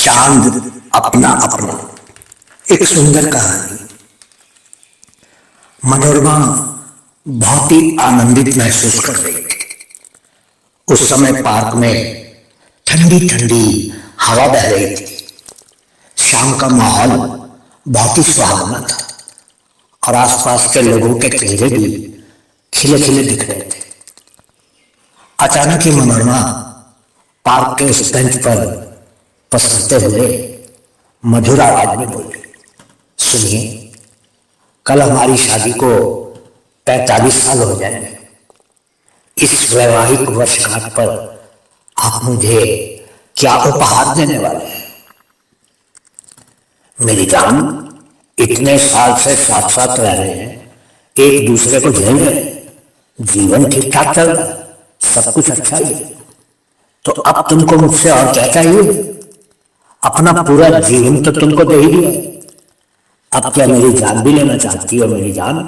चांद अपना अपना। एक सुंदर कहानी। मनोरमा बहुत ही आनंदित महसूस कर रही थी। उस समय पार्क में ठंडी ठंडी हवा बह रही थी। शाम का माहौल बहुत ही सुहावना था और आसपास के लोगों के चेहरे भी खिले खिले दिख रहे थे। अचानक ही मनोरमा पार्क के उस बेंच पर पसरते हुए मधुर आवाज में बोली, सुनिए, कल हमारी शादी को 45 साल हो जाएंगे। इस वैवाहिक वर्षगांठ पर आप मुझे क्या उपहार देने वाले हैं? मेरी जान, इतने साल से साथ साथ रह रहे हैं, एक दूसरे को झेल रहे हैं, जीवन ठीक ठाक चल रहा है, सब कुछ अच्छा ही है, तो अब तुमको मुझसे और क्या चाहिए? अपना पूरा जीवन तो तुमको दे ही दिया, अब क्या मेरी जान भी लेना चाहती हो? मेरी जान,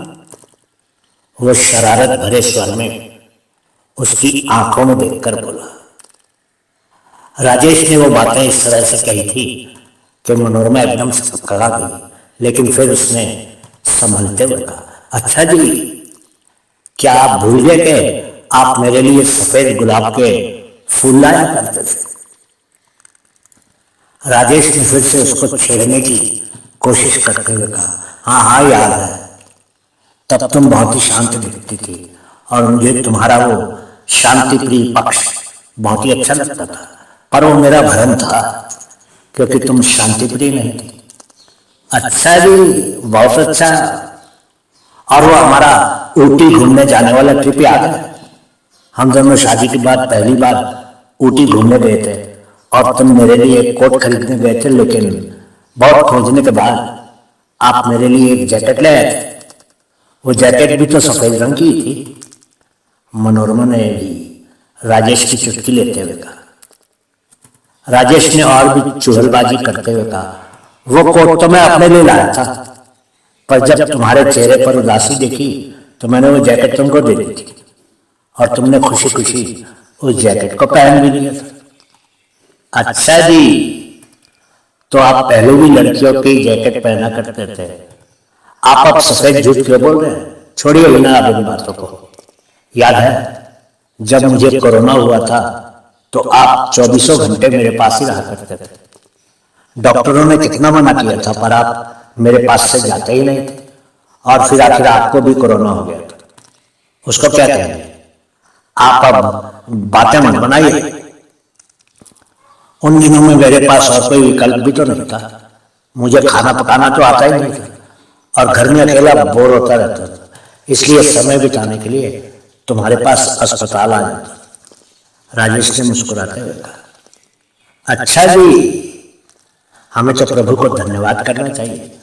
वो शरारत भरे स्वर में उसकी आंखों में देखकर बोला। राजेश ने वो बातें इस तरह से कही थी कि मनोरमा एकदम सकड़ा गई, लेकिन फिर उसने संभलते हुए कहा, अच्छा जी, क्या आप भूल गए कि आप मेरे लिए सफेद गुलाब के फूल लाया करते थे? राजेश ने फिर से उसको छेड़ने की कोशिश करते हुए कहा, हाँ हाँ याद है, तब तुम बहुत ही शांत दिखती थी और मुझे तुम्हारा वो शांति प्रिय पक्ष बहुत ही अच्छा लगता था, पर वो मेरा भ्रम था क्योंकि तुम शांति प्रिय नहीं थी। अच्छा जी, बहुत अच्छा। और वो हमारा ऊटी घूमने जाने वाला ट्रिप याद है? हम दोनों शादी के बाद पहली बार ऊटी घूमने गए थे और तुम मेरे लिए एक कोट खरीदने गए थे, लेकिन बहुत खोजने के बाद आप मेरे लिए एक जैकेट ले आए थे। वो जैकेट भी तो सफेद रंग की थी। मनोरमा ने भी राजेश की चुटकी लेते हुए कहा। राजेश ने और भी चुगलबाजी करते हुए कहा, वो कोट तो मैं अपने लिए लाया था, पर जब तुम्हारे चेहरे पर उदासी देखी तो मैंने वो जैकेट तुमको दे दी थी और तुमने खुशी खुशी उस जैकेट को पहन भी लिया था। अच्छा जी, तो आप पहले भी लड़कियों की जैकेट पहना करते थे, आप अब सफेद झूठ क्यों बोल रहे हैं? छोड़िए ना अब इन बातों को। याद है जब मुझे कोरोना हुआ था तो आप 24 घंटे मेरे पास ही रहा करते थे। डॉक्टरों ने कितना मना किया था, पर आप मेरे पास से जाते ही नहीं थे और फिर आखिर आपको भी कोरोना हो गया था। उसको क्या कहेंगे? आप अब बातें मत बनाइए। उन दिनों में मेरे पास और कोई विकल्प भी तो नहीं था। मुझे खाना पकाना तो आता ही नहीं था और घर में अकेला बोर होता रहता था, इसलिए समय बिताने के लिए तुम्हारे पास अस्पताल आ जाता। राजेश ने मुस्कुराते हुए कहा, अच्छा जी, हमें तो प्रभु को धन्यवाद करना चाहिए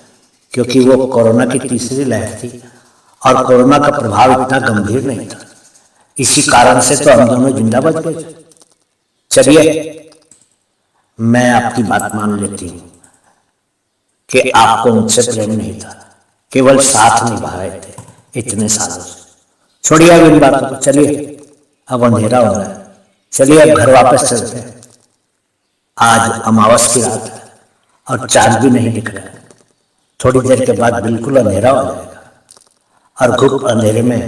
क्योंकि वो कोरोना की तीसरी लहर थी और कोरोना का प्रभाव इतना गंभीर नहीं था। इसी कारण से तो हम दोनों जिंदा बच गए। चलिए, मैं आपकी बात मान लेती हूँ कि आपको मुझसे प्रेम नहीं था, केवल साथ निभा रहे थे इतने सालों से। छोड़िए अब इन बातों को, चलिए, अब अंधेरा हो रहा है, चलिए अब घर वापस चलते हैं। आज अमावस की रात है और चांद भी नहीं दिख रहा है। थोड़ी देर के बाद बिल्कुल अंधेरा हो जाएगा और घुप अंधेरे में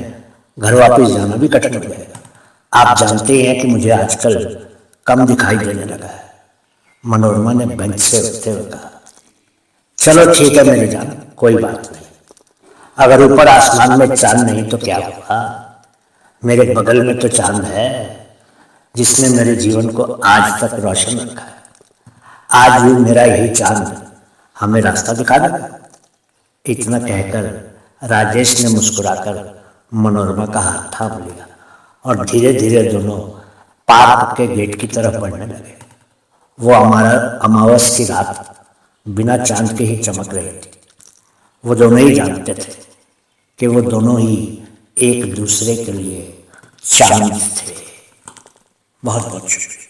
घर वापस जाना भी कठिन हो जाएगा। आप जानते हैं कि मुझे आजकल कम दिखाई देने लगा है। मनोरमा ने बेंच से उठते हुए कहा, चलो ठीक है मेरी जान, कोई बात नहीं। अगर ऊपर आसमान में चांद नहीं तो क्या हुआ, मेरे बगल में तो चांद है जिसने मेरे जीवन को आज तक रोशन रखा है। आज भी मेरा यही चांद हमें रास्ता दिखा देगा। इतना कहकर राजेश ने मुस्कुराकर मनोरमा का हाथ थाम लिया और धीरे धीरे दोनों पार्क के गेट की तरफ बढ़ने लगे। वो हमारा अमावस की रात बिना चांद के ही चमक रही थी। वो दोनों ही जानते थे कि वो दोनों ही एक दूसरे के लिए चांद थे। बहुत बहुत शुक्रिया।